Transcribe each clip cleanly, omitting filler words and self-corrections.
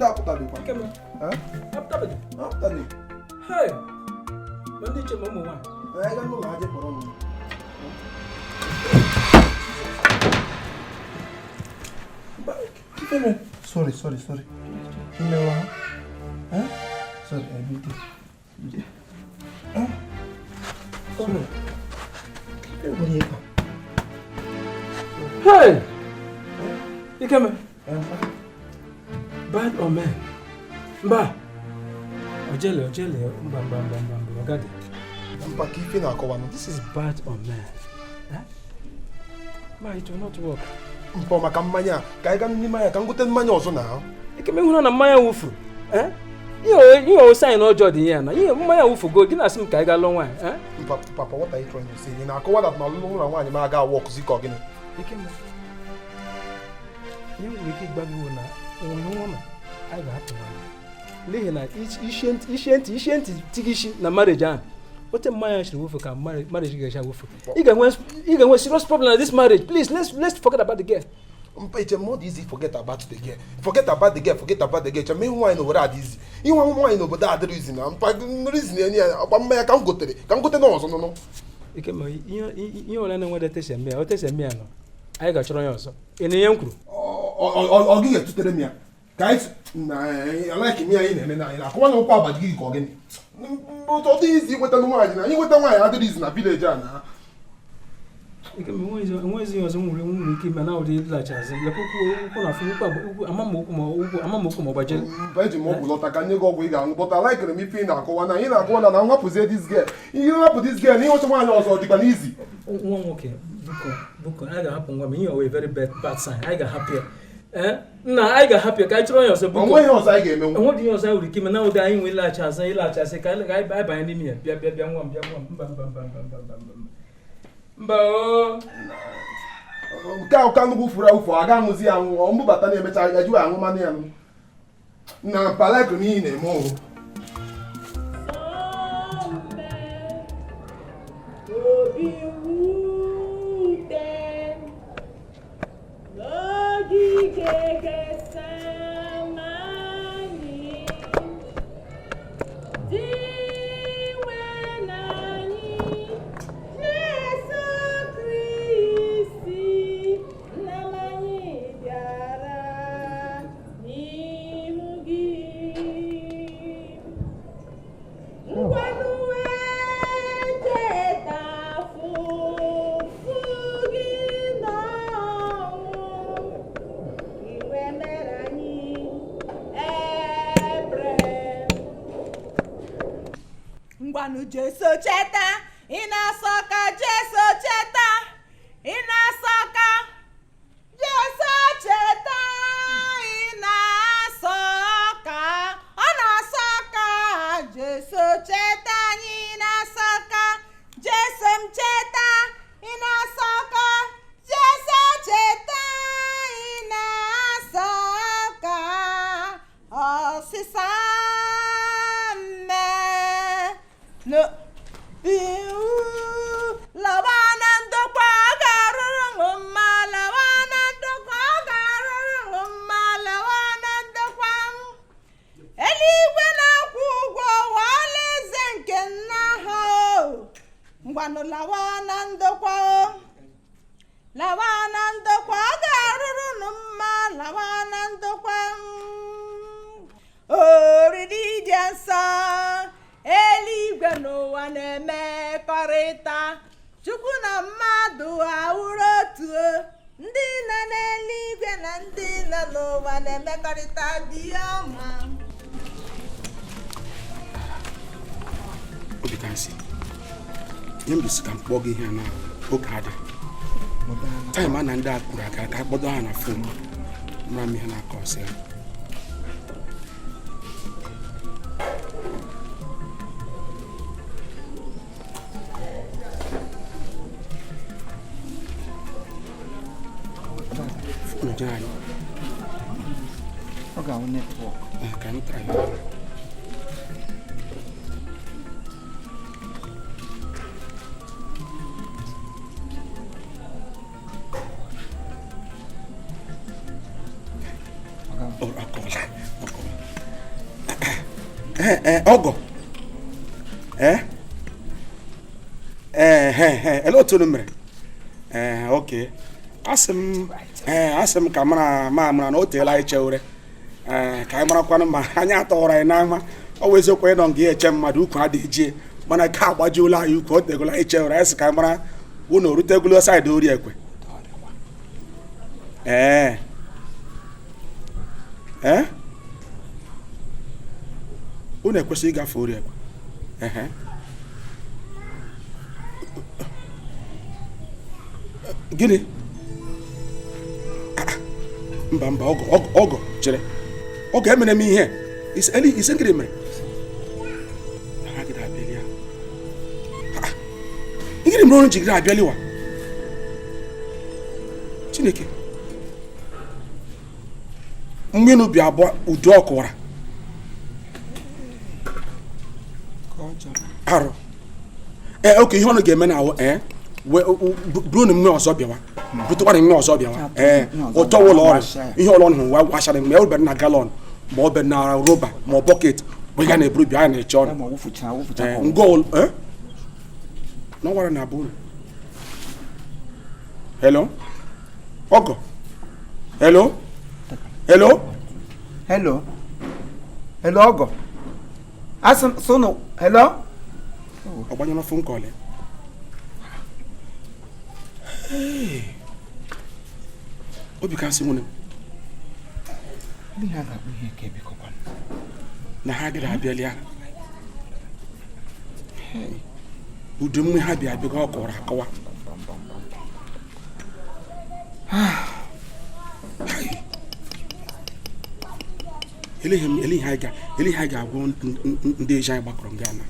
that put up. Huh? After me. Hey. When did you mama one? I don't know how to put on. Sorry. You know what? Huh? Sorry, I beat it. Huh? Sorry. Hey! You come here. Bad or man? Mba. Ojele, mba. Ogade. Mba, keep in our cover. This is bad or man? Huh? Ma, it will not work. Mpa maka mmanya. Ka anyị ga n'ime ka ngote mmanya ọzọ na. Ike me hụna na mmanya wufu. Eh? You sign ọjọọ dị ya na. Ihe mmanya wufu go gị na asị m ka anyị ga lụọ nwaanyị. Eh? Papa, what are you trying to say? You na-akọwa that na lụọ na nwaanyị ma ga work zikọ gịnị? Ike me. You will keep back na onwe woman. I ga hapụ nwaanyị. N'ihi na ishienti tigishi na marriage ahụ. What a marriage should wufu ka marriage ga-esha wufu. Ị ga-enwe serious problem in this marriage. Please, let's forget about the girl. It's more easy forget about the girl. Forget about the girl. Me why no that easy. You want why no but that reason. I'm reason any about me I can't go to it. Can't go to no. You only know that tese me. O tese me ano. I ga choro yon so. Eni yen kru. O gi get to tell me. Guys, I like me I na na. Come on kwa ba gi ko gini. But all this you weta no why na. You weta why other reason na village na. Ike me wonzi yon so nwure ike me na o dey la chance. Le kuku na fu kuku amamoku mo baje. Baje mo bu lota kan go go ga but I like me feel na ko na. You na ko na nwa pose this girl. You na put this girl ni o so wan also di kan easy. One okay. Buko I ga happen ngwa me you are a very bad sign. I ga happy. Na I ga happy ka chiro yon so buko. Onwe yon so I ga eme. Onwe di yon so uri kime na o da yin we la chance ka I buy ni mi bia nwa mba o ka nugu fura ufo aga muzi anwu o mbubata na emecha aju anwu manu ya nu na pala ko ni na mo Jesu cheta, inasoka Jesu cheta, inasoka Jesu cheta, inasoka, anasoka Jesu cheta, inasoka Jesu cheta, inasoka Jesu cheta, inasoka osisa. No, lawana ndokwa garuru ngoma, lawana ndokwa garuru ngoma, lawana ndokwa. Eligwe na kwugwo wale zenke na ho. Ngwano lawana ndokwa garuru ngoma, lawana ndokwa. Oridi jansa. Eligwe n'ụwa na-emekọrịta Chukwu na mmadụ awụrụ otu ndị nọ n'eluigwe na ndị nọ n'ụwa na-emekọrịta dị ọma. Obikansi, nye mbisi ka mkpọ gị ihe na oge adị. Taịm a na ndị a kpụrụ aka ka akpọdo ha na fon mara m ihe na-akọ ọsọ ya. Johnny. Okay, I'll network. I can try. Or I'll call. ọgọ ele otu unu mere oke asị m ka mara na o teela anyị cheure ka anyị marakwanụ ma anyị atọghọrọ anyị n'ama ọ wụ eziokwu ịnọ nga eche mmadụ ukwu adịghị jie mana ka agbajiola anyị ukwu o tegola anyị cheure anyị sị ka anyị mara unu orutegolo saịdị ori ekwe unu ekwesịghị ịgafe ori ekwe gịnị mba ọgọ chere ọgọ emere m ihe ise ngịrị mere ngịrị mere ọrụ jigiri abịaliwa Chineke mgbe n'ubi abụọ udu ọkụwara arụ oke ihe ọnụ ga-eme na buru na mme ọzọ bịawa butekwana mme ọzọ bịawa ụtọ ụlọ ọrụ ihe ụlọ ọrụ hụ wachara mgbe o bere na galọn ma ọ bere na roba ma ọ bọket bụ ya na-eburu bịa na-eche ọnụ n'ọwara na abụ hello ọgọ hello ọgọ asị sụnụ hello ọgbanyela fon kọl Obikansi nwere na ha dịrị abịalịa udu mgbe ha bịa abịaga ọ kọwara akọwa ele ihe anyị ga-agwụ ndị eji anyị gbakọrọ nga na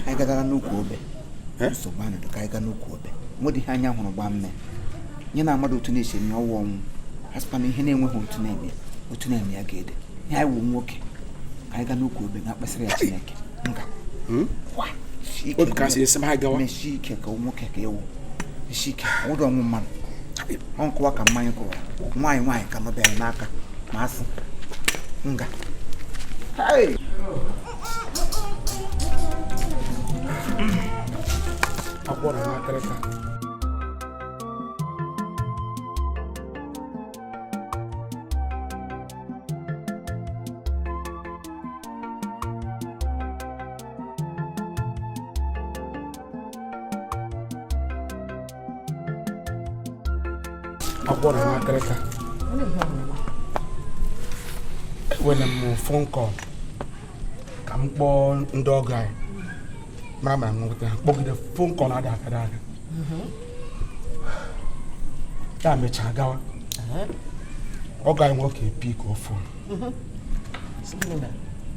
anyị gagara n'Ukwu Obe nsogbu anụ ka anyị gaa n'Ukwu Obe nwedị ihe anya hụrụ gba mme nye na amadụ otu na-esi eme ọwụ ọnwụ asịkwana ihe na-enweghị otu na-eme ya ga-ede ihe anyị wụ nwoke ka anyị gaa n'Ukwu Obe ga-akpasịrị ya Chineke nga Obikansi esi m ha gawa meshi ike ka nwoke ka ewu meshi ike ụdọ ọnwụ mmadụ ọ nkụwa ka mmanya kụrụ nwaanyị ka nọbịara n'aka ma asị nga akwụkwọ na akịrịka enwere m fon kọl ka m kpọọ ndị ọgọ anyị mara ma m nweta kpọgide fon kọl adị akada aga ya mechaa gawa ọgọ anyị nwoke pik ofu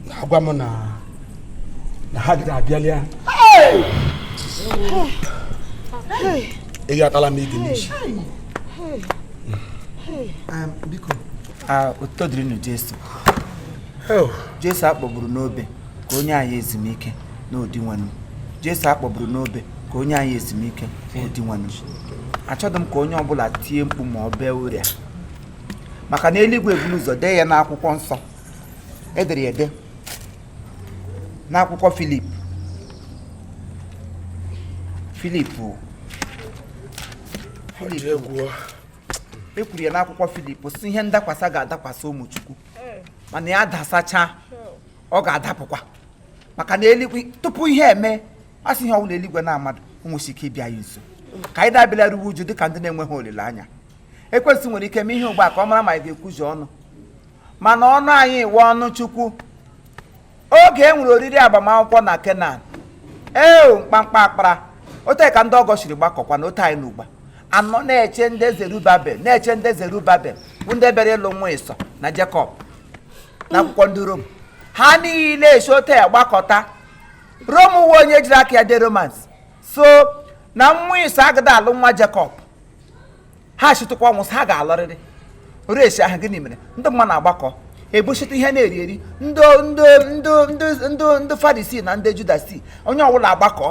na-agwa m na ha gide abịalịa ị gatala m ige n'isi biko ụtọ dịrị na Jesu akpọgburu n'obe ka onye anyị ezumike n'ụdị nwanụ Jesu akpọgburu n'obe ka onye anyị ezumike n'ụdị nwanụ achọghị m ka onye ọbụla tie mkpu ma ọ bee ụrịa maka na eluigwe ebulu ụzọ dee ya n'akwụkwọ nsọ edere ya ede n'akwụkwọ Filip ekwuru ya n'akwụkwọ Filip si ihe ndakwasa ga-adakwasa ụmụ Chukwu mana ya dasacha ọ ga-adapụkwa maka na eluigwe tupu ihe eme asị ihe ọnwụ na eluigwe na mmadụ ụmụsi ike ịbịa ya nso ka anyị dabịara ruwe uju dịka ndị na-enweghị olileanya ekwensị nwere ike mee ihe ugbu a ka ọ mara ma anyị ga-ekwuzi ọnụ mana ọnụ anyị iwe ọnụ Chukwu oge e nwere oriri agbamakwụkwọ na Kenan mkpamkpa akpara ote ka ndị ọgọ siri gbakọkwa na ote anyị n'ugba anọ na-eche ndị Zerubabel bụ ndị bịara ịlụ nwa Ịsọ na Jekọb na akwụkwọ ndị Rom ha niile esi ote ya gbakọta Rom uwe onye jiri aka ya de romans so na nwa Ịsọ agada alụ nwa Jekọb ha chịtụkwa ọnwụ ha ga-alọrịrị oresi ahụ gịnị mere ndị mmadụ na-agbakọ ebuchite ihe na-eri eri ndị Farisii na ndị Judasi onye ọbụla agbakọ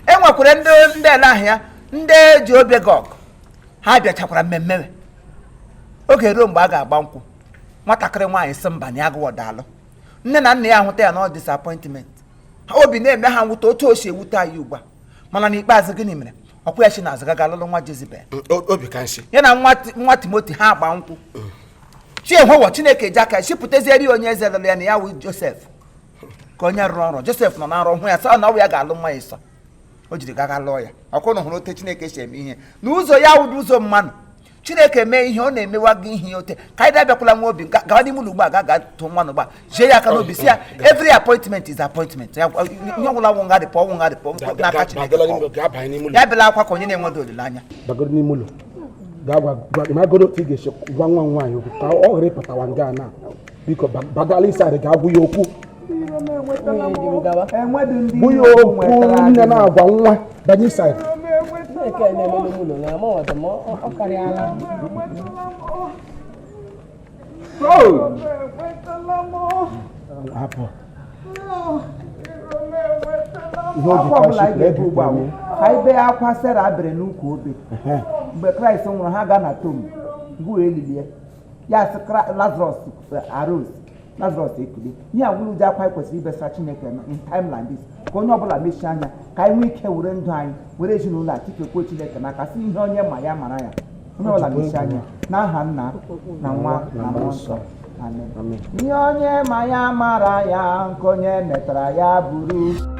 enwekwara ndị ele ahụ ya ndị ji obe gog ha bịachakwara mmemme oge ruo mgbe a ga-agba nkwụ nwatakịrị nwaanyị si mba na agụwọdalụ nne na nna ya ahụta ya na disappointment obi na-eme ha nwute otu o si ewute anyị ugbu a mana n'ikpeazụ gịnị mere ọkwa ya chi na-azụ gaga lụlụ nwa Jezibel Obikansi ya na nwa Timoti ha agba nkwụ chi ehwewo Chineke ji aka chipụtazieri onye eze lụrụ ya na ya wụ Josef ka onye rụrụ ọrụ Josef nọ na arụ hụ ya sọ na ọ bụ ya ga-alụ nwa ya ịsọ o jiri gaga lụọ ya ọkwụnụ hụrụ ote Chineke si eme ihe n'ụzọ ya wụdụ ụzọ mmanụ Chineke mee ihe ọ na-emewa gị ihe ote ka anyị dabịakwala nwa obi gawa n'ime ụlọ ugbu a ga tụ mmanụ ugbu a jie ya aka n'obi si ya every appointment is appointment ihe ọbụla wụ nga dịpọ ọnwụ nga dịpọ n'aka Chineke ya bịala akwa ka onye na-enwedo olileanya bagoro n'ime ụlọ ga-agwagoro otu ị ga-esi gwa nwa nwaanyị okwu ka ọ ghara ịpụtawa nga na biko bagala ịsarị ga-agwụ ya okwu bụ ya okwu nne na-agwa nwa banye ịsarị akwa ọbụla anyị ga-ebu ugbu a ka anyị bee akwa Sera bere n'Ukwu Obe mgbe Kraịst nwụrụ ha ga na tom ngwa elilie ya sị Lazarus arose Lazarus ekulie ihe agwụrụ ụdị akwa anyị kwesịrị ibesara Chineke in time like this ka onye ọbụla mechie anya ka anyị nwee ike were ndụ anyị were ezinụlọ a tikekwe Chineke n'aka si ihe onye ma ya mara ya onye ọbụla mechie anya n'aha Nna na Nwa na Mmụọ Nsọ amen. Ihe onye ma ya mara ya nke onye metara ya bụrụ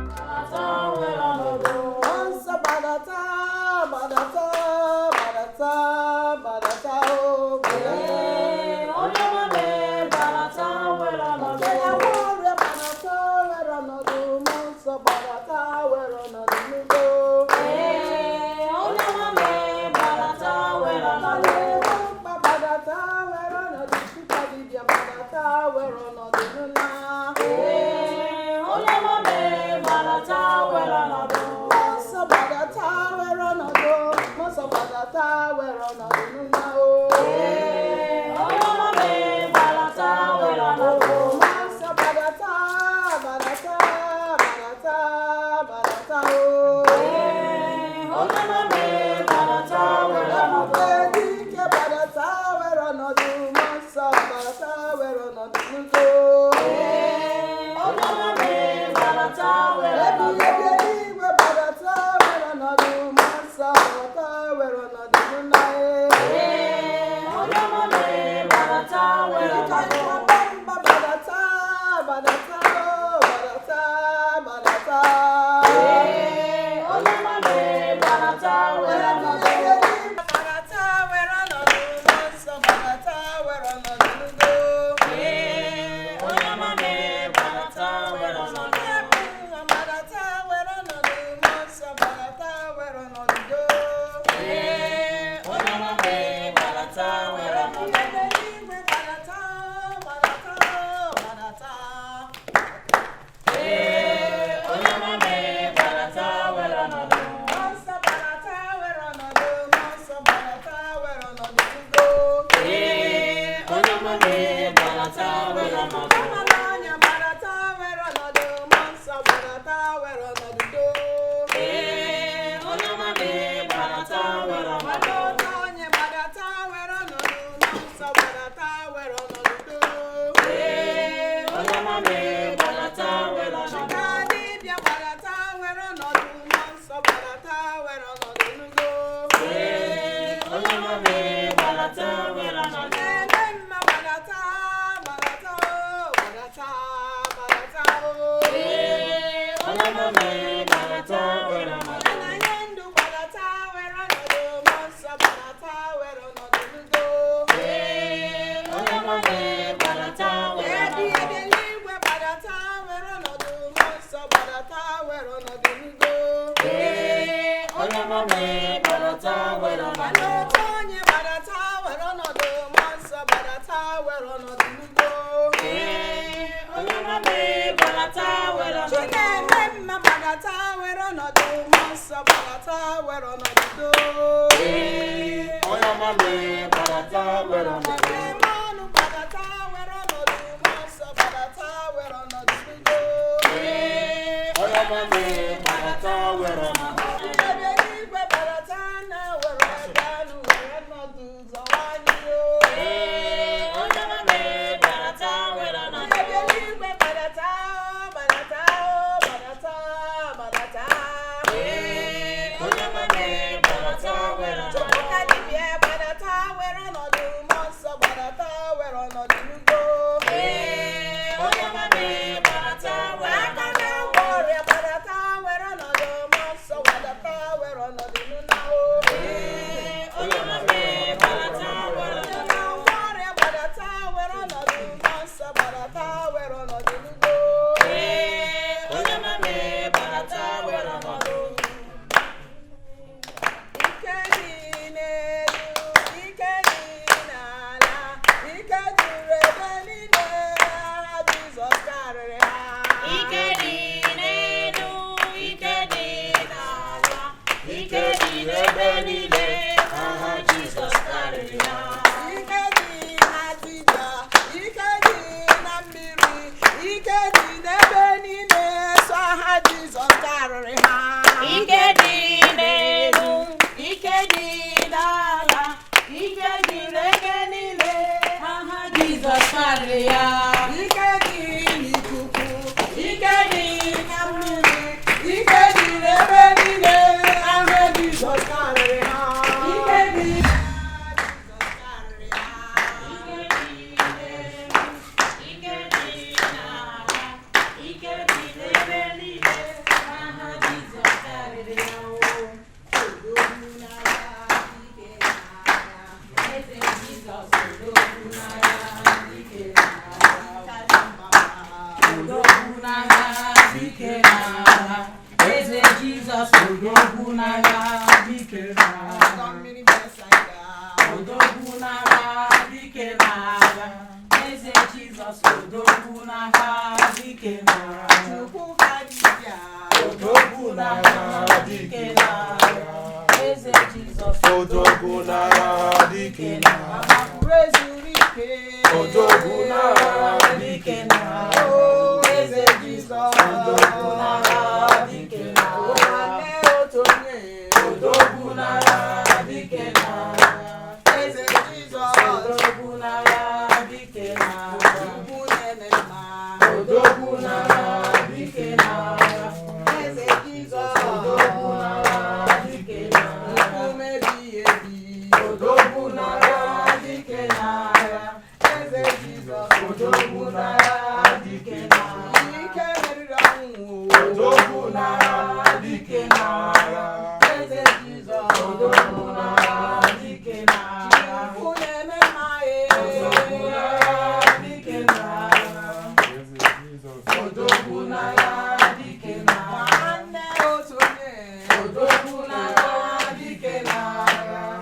Jesus, Odogunara, Dikenara. Odogunara, Dikenara. Eze Jesus, Odogunara, Dikenara. Odogunara, Dikenara. Eze Jesus, Odogunara, Dikenara. Odogunara, Dikenara. Eze Jesus, Odogunara, Dikenara. Odogunara, Dikenara. Eze Jesus, Odogunara, Dikenara. Odogunara, Dikenara. Eze Jesus, Odogunara, Dikenara. Odogunara, Dikenara. Eze Jesus, Odogunara, Dikenara. Odogunara, Dikenara. Eze Jesus, Odogunara, Dikenara. Odogunara, Dikenara.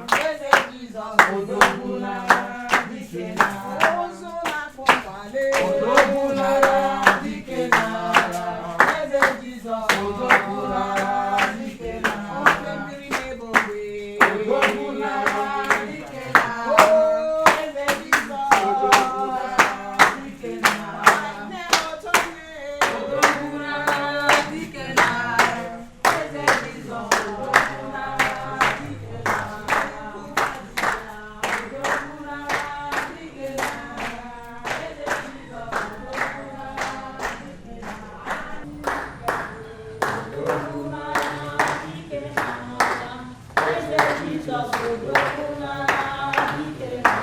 Odogunara, Dikenara. Odogunara, Dikenara. Eze Jesus, Odogunara, Dikenara. Odogunara, Dikenara. Eze Jesus, Odogunara, Dikenara. Odogunara, Dikenara. Eze Jesus, Odogunara, Dikenara.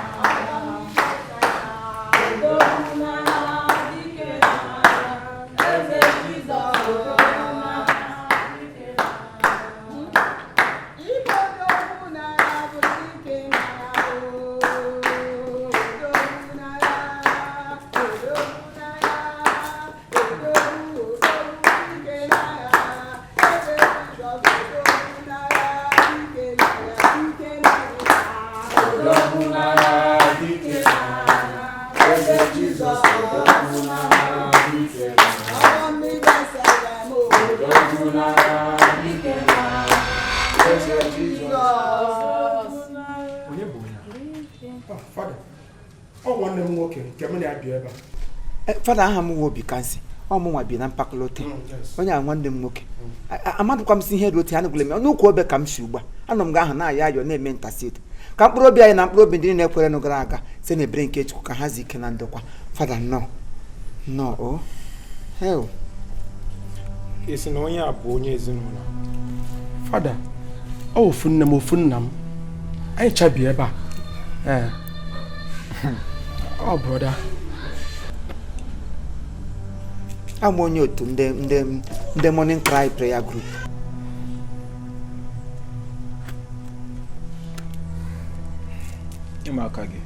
Odogunara, Dikenara. Eze Jesus, Odogunara, Fada aha m Obikansi ọmụnwa bi na mpakọlote onye a nwanne m nwoke amadụkwa m si ihe rote anụgụle m n'Ukwu Obe ka m si ugbu a anọ m ga aha na-aya ayọ na-eme ntasiti ka mkpụrụ obi anyị na mkpụrụ obi ndị na-ekwere nụ gara aga site na ebere nke Chukwu ka ha zi ike na ndokwa fada nnọọ o hell esi na onye a bụ onye ezinụlọ fada ọ ofu nne m ofu nna m anyị chabi ebe a ọ broda I'm onye otu ndị morning cry prayer group. Ịma aka gị.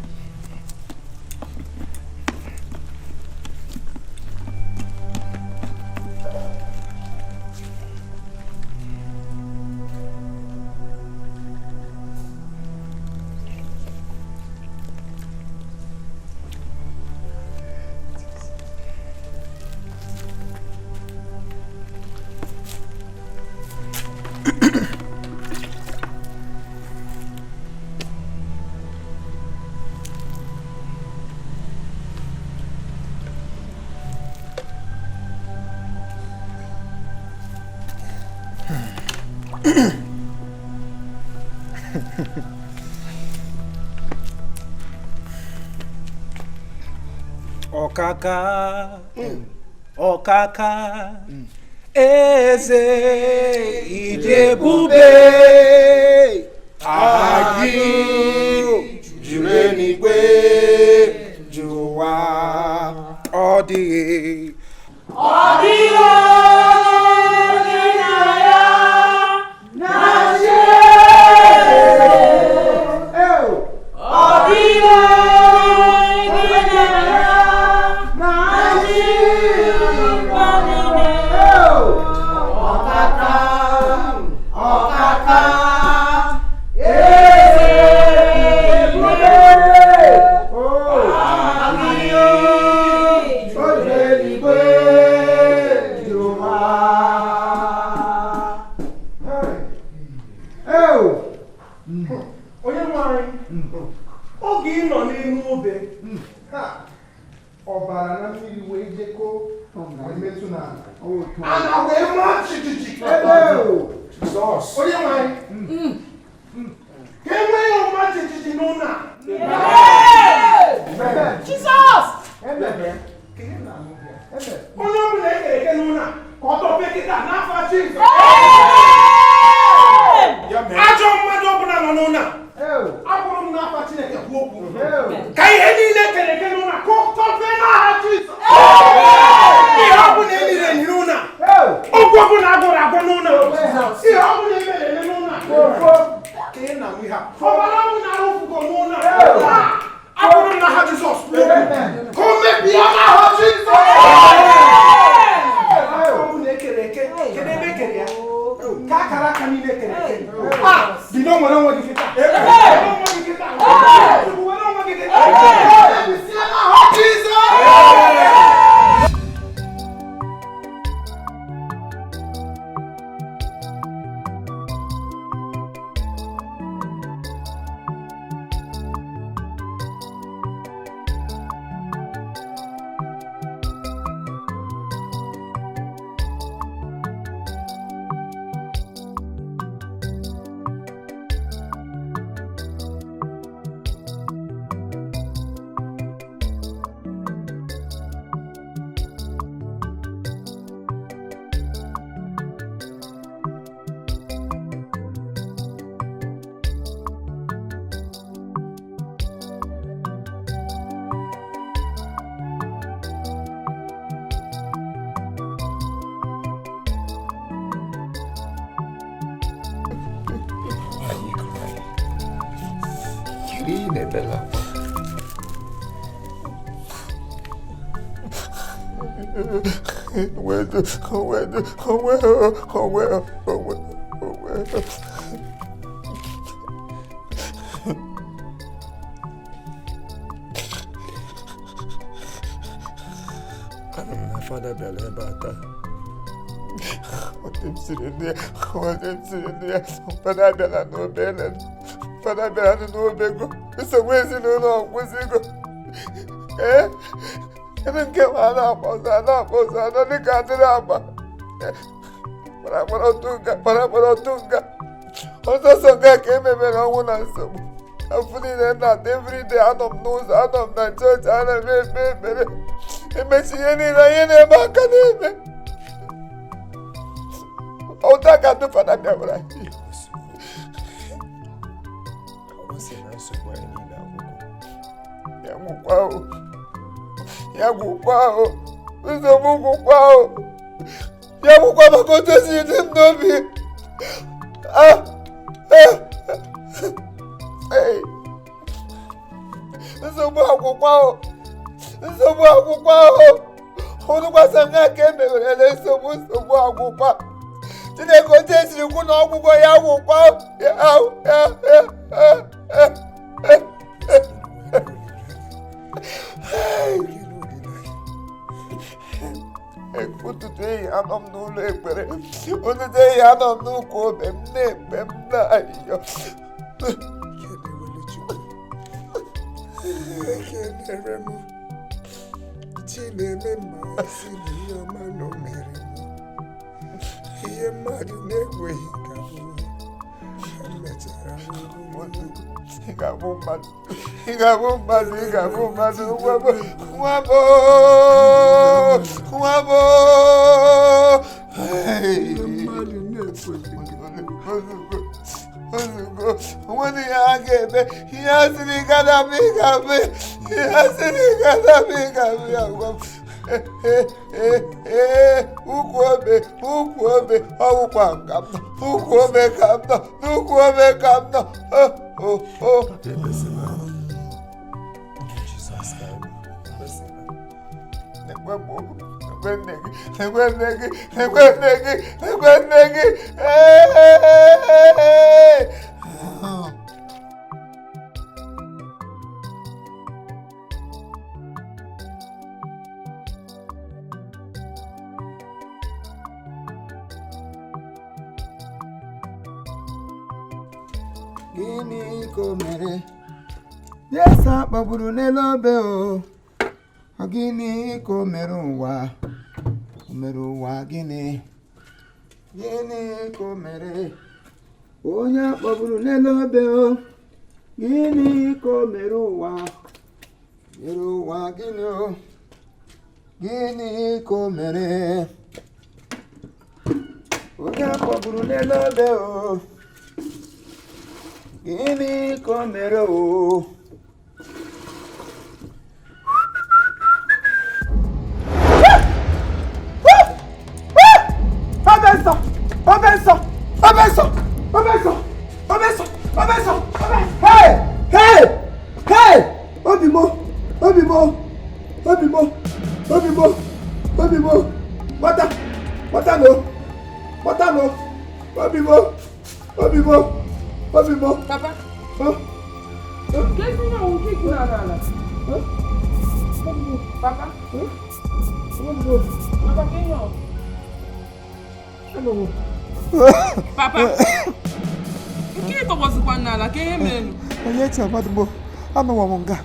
Ọkaka eze idebube agị juru eluigwe jụwa ọ dịghị ana wee ma jijiji Jesus onye nwanyị ka enweghị ọma jijiji n'ụlọ Jesus! onye ọbụla ekere eke n'ụlọ ka ọ tọpe kịta n'afọ Jizọs ajọ mmadụ ọbụla nọ n'ụlọ abụrụ m n'afọ Chineke kwuo okwu ka ihe niile ekere eke n'ụlọ ka ọ tọpe n'aha Jizọs ihe ọbụla emiri emi n'ụlọ okwu ọbụla agwọrọ agwọ n'ụlọ ihe ọbụla emere eme n'ụlọ ọbara ọbụla arụfugo n'ụlọ abụrụ m n'aha Jizọs kwuo okwu ka o mebie n'aha Jizọs ka akara aka niile ekere eke bido nwere onwe gị kịta were onwe gị kịta ebisie n'aha Jizọs Father Belebata. What I'm sitting there, Father Bella no Belen, Father Bella no Bego. It's a way to know what's it go. Eh? I don't get my lap, I don't got the number. But I want to go. Also, some guy came and I want to answer. I'm feeling that every day out of nose, out of my church, and I made it makes you any back at him. Oh, that got the father never. I was in a super Yagukwao. It's a Mugukwao. Yagukwao, go to see him, no be. Hey. It's a Mugukwao. It's a Mugukwao. Who was a neck and a Mugupa? Did I go test you? Could not go Yagukwao. Put today, I don't know labor. On the day, I don't know code them name them. I can't remove. Chile, member, see your man, no marry. He a mad way. He got woman. When he has to be got a big he has to be got a big Ukwu Obe, Ukwu Obe, Gini komere, yes, Baburu Nelobe, Gini komere, mere ụwa gịnị ka o mere onye akpọgburu n'elu obe o gịnị ka o mere ụwa gịnị o gịnị ka o mere onye akpọgburu n'elu obe o gịnị ka o mere o Obimo. Papa. Huh? Qu'est-ce que vous faites là? Papa. Papa, Papa. Nke tọgbọzikwa n'ala ka ihe mere. Onye ti amadu mo anọwa m nga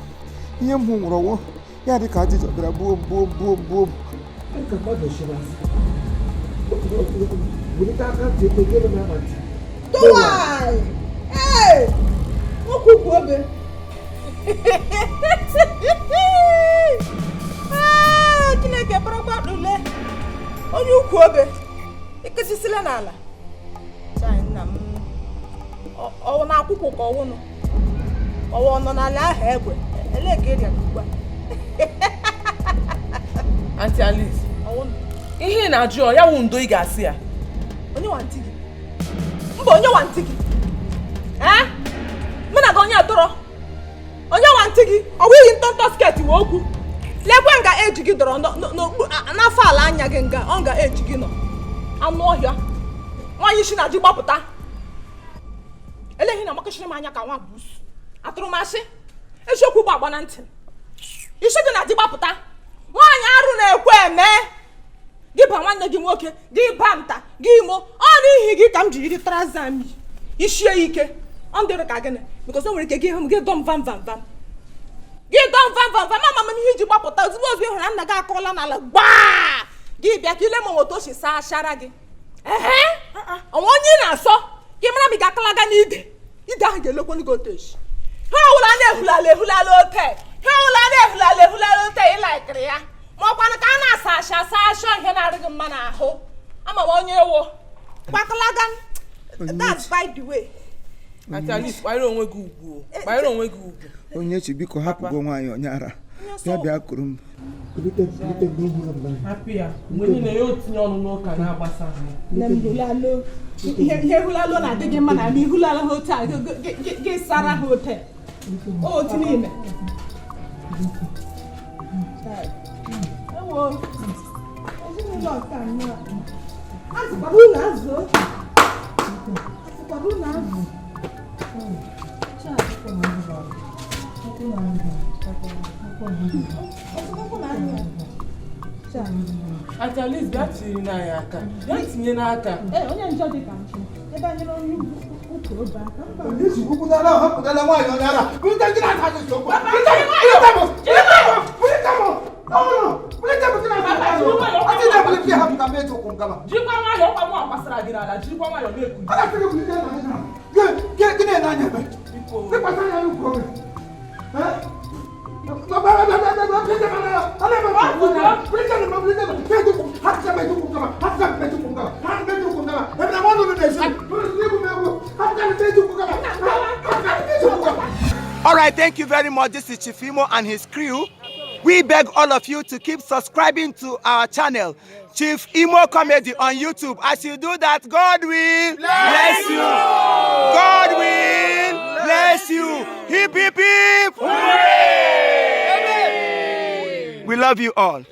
ihe m nwụrụ ọwụ ya dị ka ajịjọ bịara gbuo m. Ka mmadụ shiri asị. Bulite aka ntị ekpegere m na ntị. Tụwai! Ee! Ukwu Obe. Chineke bụrụ gbadule. Onye Ukwu Obe. Ikesisila n'ala. Chai nna m. Ọwụ na akwụkwọ ka ọwụ nọ. Ọwụ nọ n'ala ahụ egbe. Ele ka eri akụkwa. Auntie Alice. Ọwụ nọ. Ihe na-ajụ ya wụ ndo ị ga-asị ya. Onye wanti gị. Mba onye wanti gị. Mụ na gị onye tọrọ. Onye wanti gị, ọ wụghị ntọntọ sketi wee okwu. Lekwe nga eji gị dọrọ n'afọ ala anya gị nga ọ nga eji gị nọ. Anụ ọhịa. Nwaanyị isi na ji gbapụta. Eleghị na makashiri m anya ka nwa busu. Atụrụ m asị. Eziokwu bụ agba na ntị. Isi gị na ji gbapụta. Nwaanyị arụ na-ekwe eme. Gị ba nwanne gị nwoke, gị ba nta, gị imo. Ọ n'ihi gị ka m jiri dị trazam ishie ike. Ọ dịrị ka gịnị? Because o nwere ike gị dọm vam. Gị dọm vam mama m ihe iji gbapụta ozugbo ịhụrụ na nna gị akọọla n'ala gbaa. Gị bịa ka ile m otu o si saa ashara gị. Onwe onye ị na-asọ gị mara m ị ga-akalaga n'ide. Ide ahụ ga-elekwa gị otu echi. Ha ọwụla na-ehulala ote. Ha ọwụla na-ehulala ote ịlaikiri ya. Ma ọkwanụ ka a na-asa asha ihe na-adịghị mma n'ahụ. Ama m onye ewo. Gbakalaga. That's by the way. Auntie Alice, gbanyere onwe gị ugwu. Onye chi biko hapụgo nwaanyị onye ara. Bịa kụrụ m. Hapụ ya. Mgbe niile ya otinye ọnụ n'ụka na-agbasa Ihulalo. Ihe hulalo na-adịghị mma na ihulala hotel gị sara hotel. O tinye ime. Ewo. Ezinụlọ nke anyị. Azụkwara ụlọ azụ. Auntie Alice, bịa tiri n'anya aka. Bịa tinye n'aka. Onye njọ dị ka nchi. Ebe anyị n'onye Ukwu Obe aka mba. Onye chi kwupụtara hapụtala nwaanyị onye ara. Bulite gị na aka gị okwu. Jikwa nwayọọ ọkwa mụ agbasara gị n'ala, jikwa nwayọọ na-ekwu. Gịnị na-anya ebe? Dịkwasa anya n'Ukwu Obe. All right, thank you very much. This is Chief Imo and his crew. We beg all of you to keep subscribing to our channel, Chief Imo Comedy on YouTube. As you do that, God will bless you. God will bless you. Hip, hip, hip. Hooray! We love you all.